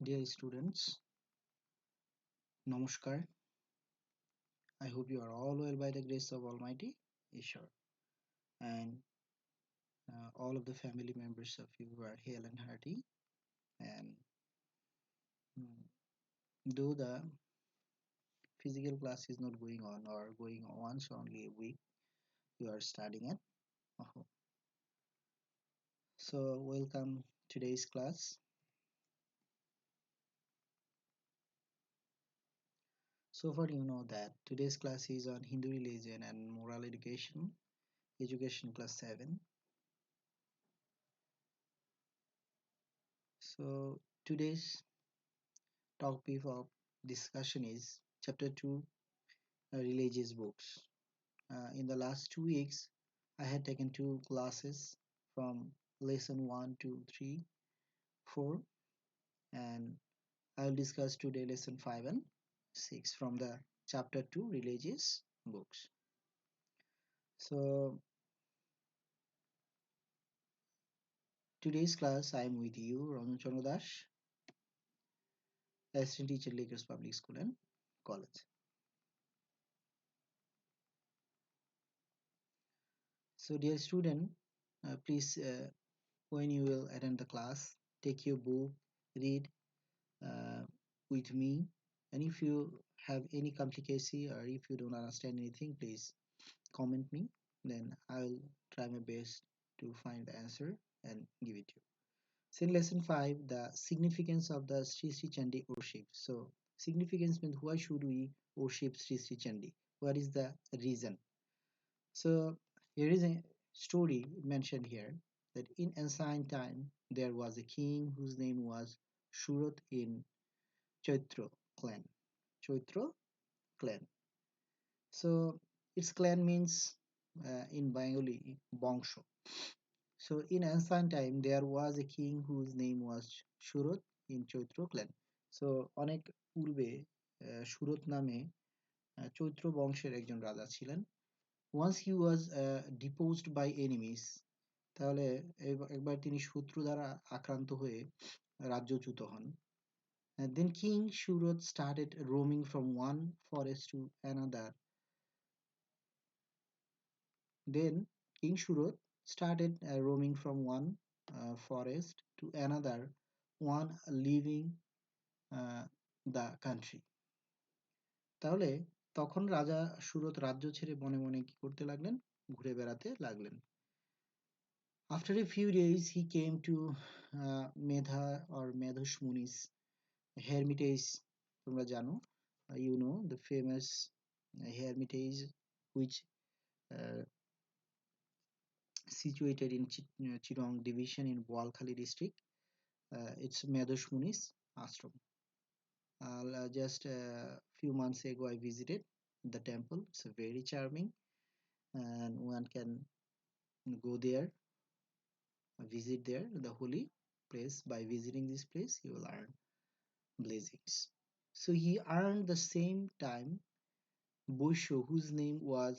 Dear students, Namaskar. I hope you are all well by the grace of Almighty Ishwar, and all of the family members of you are hale and hearty. And mm, though the physical class is not going on or going on once only a week, you are studying at home. So welcome today's class. So far you know that today's class is on Hindu religion and moral education class 7. So today's topic of discussion is chapter 2 religious books. In the last 2 weeks, I had taken two classes from lesson 1 to 3, 4, and I will discuss today lesson 5 and 6 from the chapter 2 religious books. So, today's class I am with you, Ranjan Chandra Das, assistant teacher, Lakers Public School and College. So, dear student, please, when you will attend the class, take your book, read uh, with me, and if you have any complication or if you don't understand anything, please comment me, then I'll try my best to find the answer and give it to you. So in lesson 5, the significance of the Sri Sri Chandi worship. So significance means why should we worship Sri Sri Chandi? What is the reason? So here is a story mentioned here that in ancient time there was a king whose name was Shurat in Chaitra clan. Chaitra clan. So its clan means in Bengali Bongsho. So in ancient time there was a king whose name was Shurat in Chaitra clan. So অনেক পূর্বে সুরত নামে চৈত্র বংশের একজন রাজা ছিলেন. Once he was deposed by enemies, তাহলে একবার তিনি শত্রু দ্বারা আক্রান্ত হয়ে রাজ্যচ্যুত হন. Then King Shurot started roaming from one forest to another. Then King Shurot started roaming from one forest to another, one leaving the country. তাহলে তখন রাজা সুরত রাজ্য ছেড়ে বনে বনে কি করতে লাগলেন? ঘুরে বেড়াতে লাগলেন. After a few days he came to Medha or Medhush Muni's hermitage. তোমরা জানো, you know the famous hermitage which uh, situated in Chirong division in Boalkhali district. It's Medhush Muni's ashram. Just a few months ago I visited the temple. It's very charming and one can go there, visit there the holy place. By visiting this place you will earn blessings. So he earned the same time Bosho, whose name was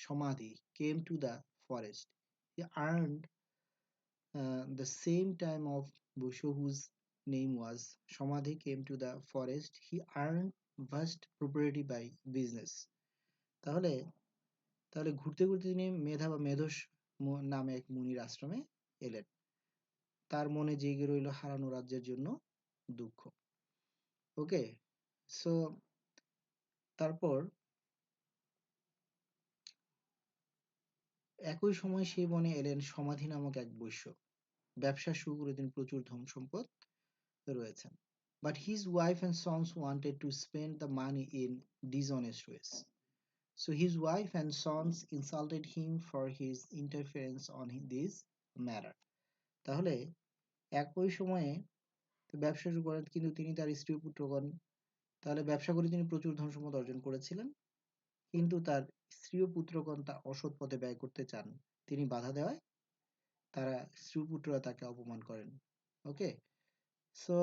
Samadhi, came to the forest. He earned the same time of Bosho, whose name was Samadhi, came to the forest. He earned vast property by business. তাহলে তাহলে ঘুরতে ঘুরতে তিনি মেধা বা মেধস নামে এক মুনির আশ্রমে এলেন. তার মনে জেগে রইল হারানো রাজ্যের জন্য দুঃখ. ওকে, সো তারপর একই সময় সেই বনে এলেন সমাধি নামক এক বৈশ্য. ব্যবসা শুরু করে তিনি প্রচুর ধন সম্পদ রয়েছেন. But his wife and sons wanted to spend the money in dishonest ways. So his wife and sons insulted him for his interference on this matter. তাহলে একই সময়ে ব্যবসা শুরু করেন, কিন্তু তিনি তার স্ত্রী ও পুত্রগণ, তাহলে ব্যবসা করে তিনি প্রচুর ধন সম্পদ অর্জন করেছিলেন, কিন্তু তার স্ত্রী ও পুত্রগণ তা অসৎ পথে ব্যয় করতে চান. তিনি বাধা দেওয়ায় তারা স্ত্রী পুত্ররা তাকে অপমান করেন. ওকে, so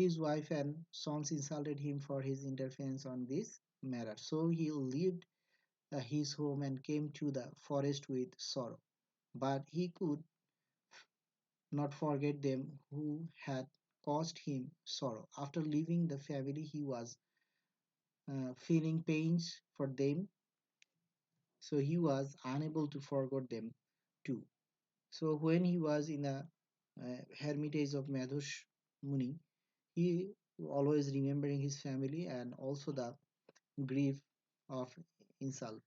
his wife and sons insulted him for his interference on this matter. So he left his home and came to the forest with sorrow. But he could not forget them who had caused him sorrow. After leaving the family, he was feeling pains for them, so he was unable to forget them too. So when he was in the hermitage of Madhush Muni, he always remembering his family and also the grief of insult.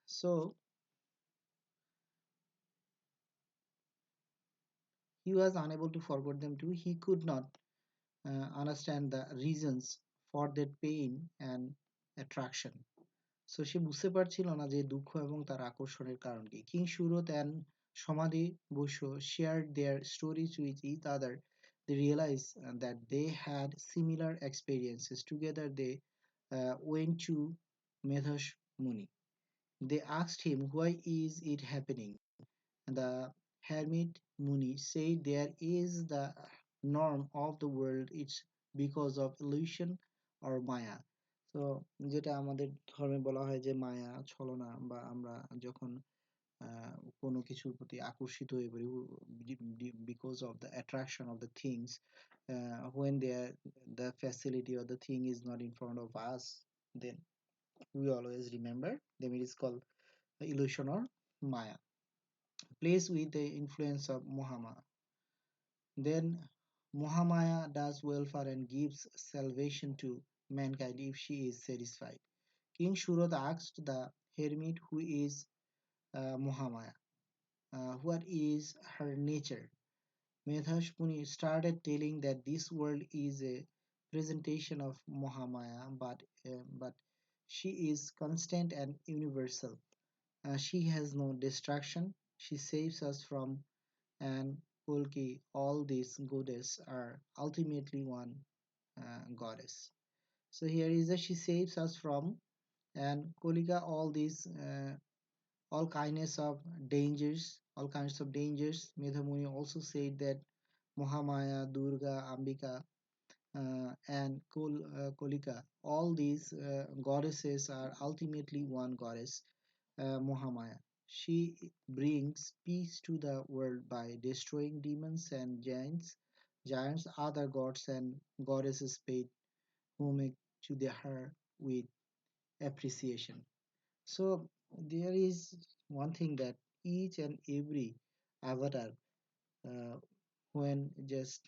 So he was unable to forget them too. He could not understand the reasons for that pain and attraction. So সে বুঝতে পারছিল না যে দুঃখ এবং তার আকর্ষণের কারণ কি। King Shurot and Samadhi Busho shared their stories with each other. They realized that they had similar experiences. Together they went to Medhash Muni. They asked him, why is it happening? The hermit Muni said there is the norm of the world, it's because of illusion or maya. So যেটা আমাদের ধর্মে বলা হয় যে মায়া ছলনা, বা আমরা যখন কোনো কিছুর প্রতি আকর্ষিত হয়ে পড়ি because of the attraction of the things, when the facility or the thing is not in front of us, then we always remember them, it is called illusion or maya. Plays with the influence of Muhammad. Then Muhammad does welfare and gives salvation to mankind if she is satisfied. King Shurad asked the hermit, who is Muhammad? What is her nature? Medhash Muni started telling that this world is a presentation of Muhammad, but she is constant and universal. She has no distraction. She saves us from and Kulki, all these goddesses are ultimately one goddess. So here is that she saves us from and Kolika, all kindness of dangers, all kinds of dangers. Medhamuni also said that Mahamaya, Durga, Ambika, and Kolika, all these goddesses are ultimately one goddess, Mahamaya. She brings peace to the world by destroying demons and giants. Giants, other gods and goddesses paid homage to her with appreciation. So there is one thing that each and every avatar, uh, when just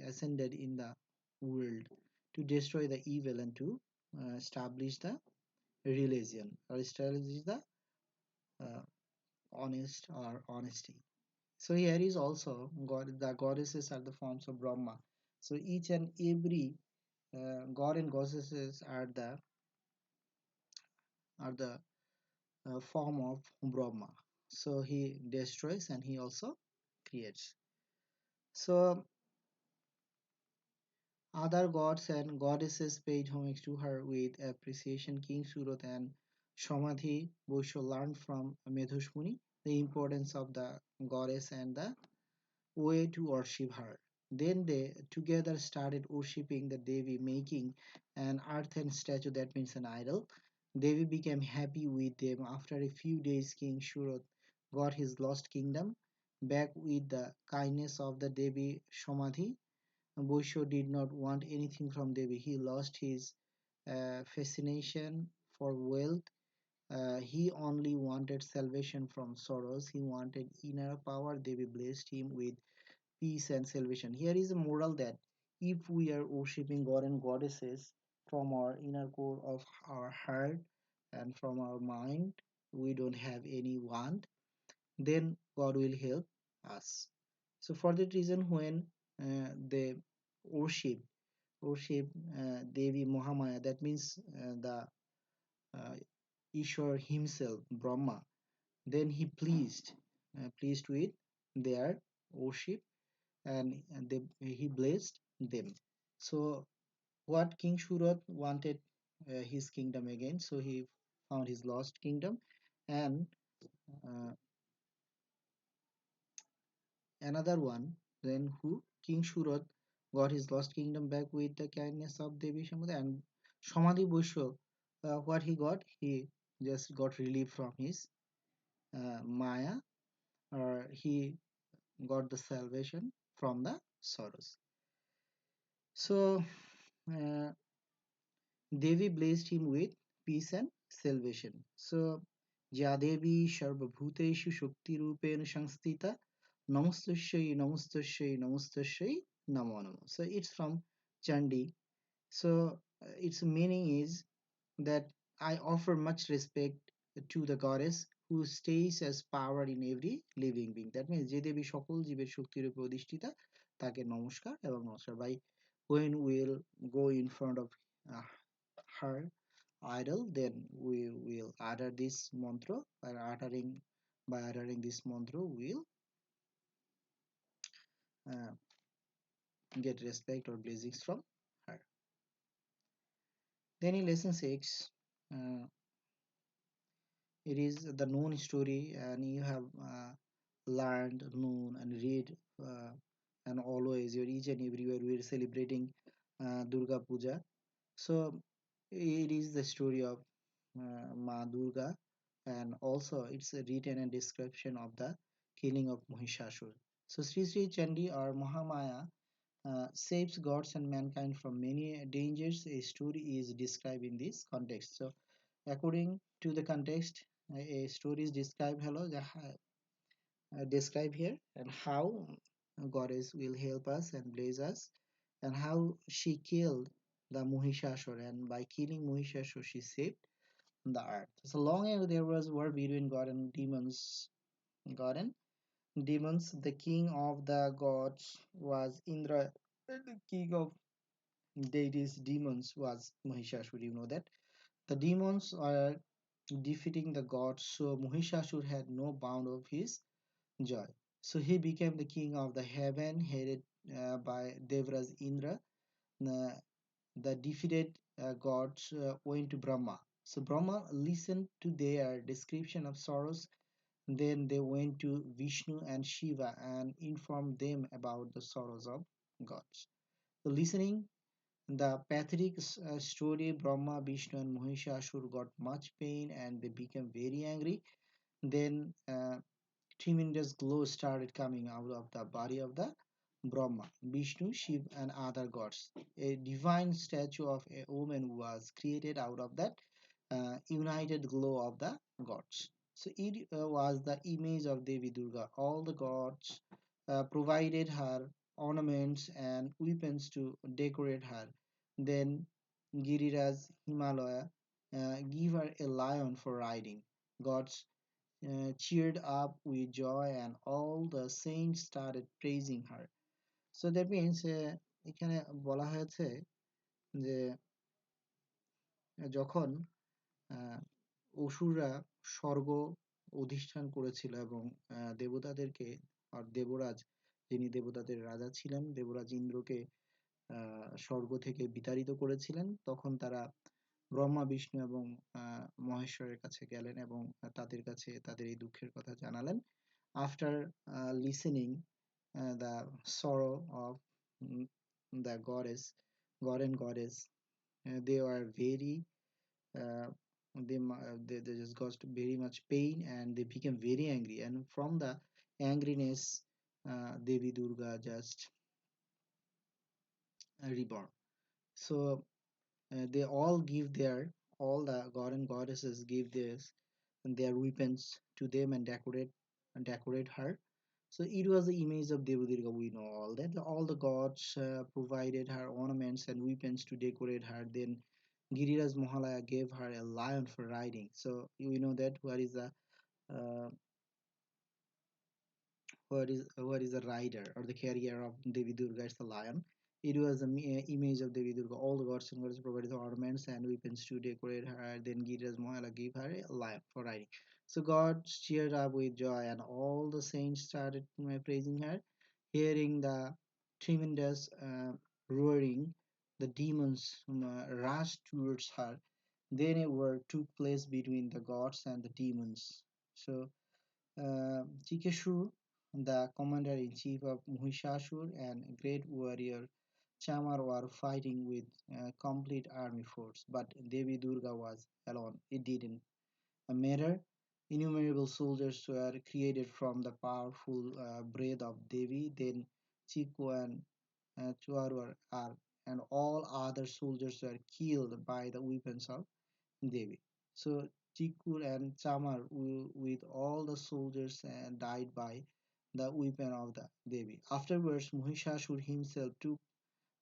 ascended in the world to destroy the evil and to establish the religion or establish the uh, honest or honesty. So here is also God, the goddesses are the forms of Brahma. So each and every god and goddesses are the form of Brahma. So he destroys and he also creates. So other gods and goddesses paid homage to her with appreciation. King Surat and Samadhi Bosho learned from Medhush Muni the importance of the goddess and the way to worship her. Then they together started worshipping the Devi, making an earthen statue, that means an idol. Devi became happy with them. After a few days, King Shurot got his lost kingdom back with the kindness of the Devi Samadhi. Bosho did not want anything from Devi. He lost his fascination for wealth. He only wanted salvation from sorrows. He wanted inner power. Devi blessed him with peace and salvation. Here is a moral that if we are worshipping God and goddesses from our inner core of our heart and from our mind, we don't have any want, then God will help us. So for that reason, when they worship worship Devi Mahamaya, that means the uh, Ishwar himself, Brahma, then he pleased with their worship, and he blessed them. So what King Shurat wanted his kingdom again, so he found his lost kingdom, and uh, another one, then who King Shurat got his lost kingdom back with the kindness of Devi Samadhi, and Samadhi Busho, what he just got relief from his Maya, or he got the salvation from the sorrows. So uh, Devi blessed him with peace and salvation. So Jadevi Sarvabhuteshu Shakti Rupena Sanstita Namastasyai Namastasyai Namastasyai Namo Namo. So it's from Chandi. So its meaning is that I offer much respect to the goddess who stays as power in every living being. That means যে দেবী সকল জীবের শক্তির উপর অধিষ্ঠিতা তাকে নমস্কার এবং নমস্কার. By when we'll go in front of uh, her idol, then we will utter this mantra. By uttering this mantra, we'll uh, get respect or blessings from her. Then in lesson 6, uh, it is the known story, and you have learned, known, and read, and always you're each and everywhere we're celebrating Durga Puja. So it is the story of Ma Durga, and also it's a written and description of the killing of Mahishasur. So Sri Sri Chandi or Mahamaya saves gods and mankind from many dangers. A story is described in this context. So according to the context, a story is described hello described here, and how goddess will help us and bless us, and how she killed the Mohishasur, and by killing Mohishasur she saved the earth. So long ago there was war between God and demons. God and demons. The king of the gods was Indra, and the king of deities demons was Mahishasur. You know that the demons are defeating the gods, so Mahishasur had no bound of his joy. So he became the king of the heaven, headed by Devraj Indra. Uh, the defeated gods went to Brahma. So Brahma listened to their description of sorrows. Then they went to Vishnu and Shiva and informed them about the sorrows of gods. So listening the pathetic story, Brahma, Vishnu, and Mahishasur got much pain and they became very angry. Then tremendous glow started coming out of the body of the Brahma, Vishnu, Shiv, and other gods. A divine statue of a woman was created out of that united glow of the gods. So it was the image of Devi Durga. All the gods provided her ornaments and weapons to decorate her. Then Giriraj Himalaya give her a lion for riding. Gods cheered up with joy, and all the saints started praising her. So that means এখানে বলা হয়েছে যে যখন আহ, অসুররা স্বর্গ অধিষ্ঠান করেছিল এবং দেবতাদেরকে আর দেবরাজ, যিনি দেবতাদের রাজা ছিলেন, দেবরাজ ইন্দ্রকে স্বর্গ থেকে বিতাড়িত করেছিলেন, তখন তারা ব্রহ্মা, বিষ্ণু এবং মহেশ্বরের কাছে গেলেন এবং তাদের কাছে তাদের এই দুঃখের কথা জানালেন. After listening the sorrow of mm, the goddess, god and goddess, they were very uh, they just got very much pain and they became very angry, and from the angriness Devi Durga just reborn. So they all give their, all the god and goddesses give this and their weapons to them and decorate her. So it was the image of Devi Durga. We know all that. All the gods provided her ornaments and weapons to decorate her. Then Giriraj Mahalaya gave her a lion for riding. So we know that uh, what is the rider or the carrier of Devi Durga? It's the lion. It was an image of Devi Durga. All the gods and goddesses provided ornaments and weapons to decorate her. Then Giriraj Mahalaya gave her a lion for riding. So God cheered up with joy, and all the saints started praising her. Hearing the tremendous roaring, the demons rushed towards her. Then a war took place between the gods and the demons. So Chikeshu, the commander-in-chief of Mahishasur, and great warrior Chamar were fighting with a complete army force, but Devi Durga was alone. It didn't matter. Innumerable soldiers were created from the powerful breath of Devi. Then Chiku and Chuarwar are and all other soldiers were killed by the weapons of Devi. So Chikur and Chamar with all the soldiers died by the weapon of the Devi. Afterwards, Mahishasur himself took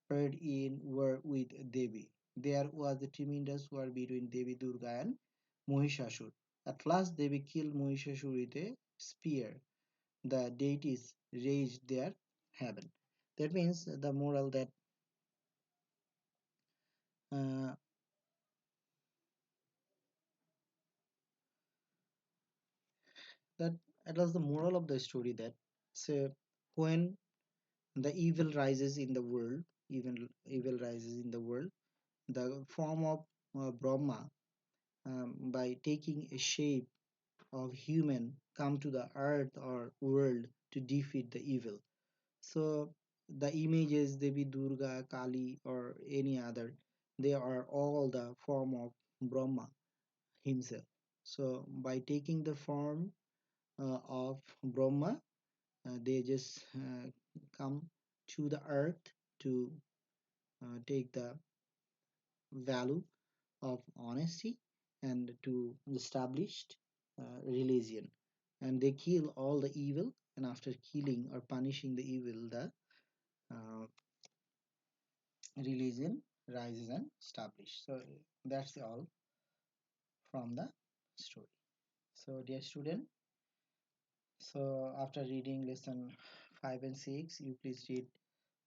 part in war with Devi. There was a tremendous war between Devi Durga and Mahishasur. At last, Devi killed Mahishasur with a spear. The deities raised their heaven. That means the moral uh, that that was the moral of the story that so when the evil rises in the world, evil rises in the world, the form of Brahma, by taking a shape of human, come to the earth or world to defeat the evil. So the images Devi Durga, Kali, or any other, they are all the form of Brahma himself. So by taking the form of Brahma, they just come to the earth to take the value of honesty and to establish religion, and they kill all the evil, and after killing or punishing the evil, the uh, religion rises and established. So that's all from the story. So dear student, so after reading lesson 5 and 6, you please read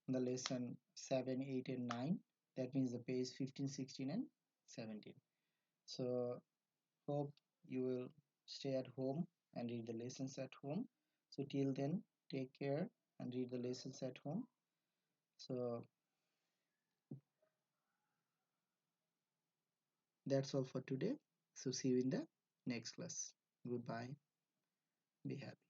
the lesson 7, 8 and 9. That means the page 15, 16 and 17. So hope you will stay at home and read the lessons at home. So till then, take care and read the lessons at home. So that's all for today. So see you in the next class. Goodbye. Be happy.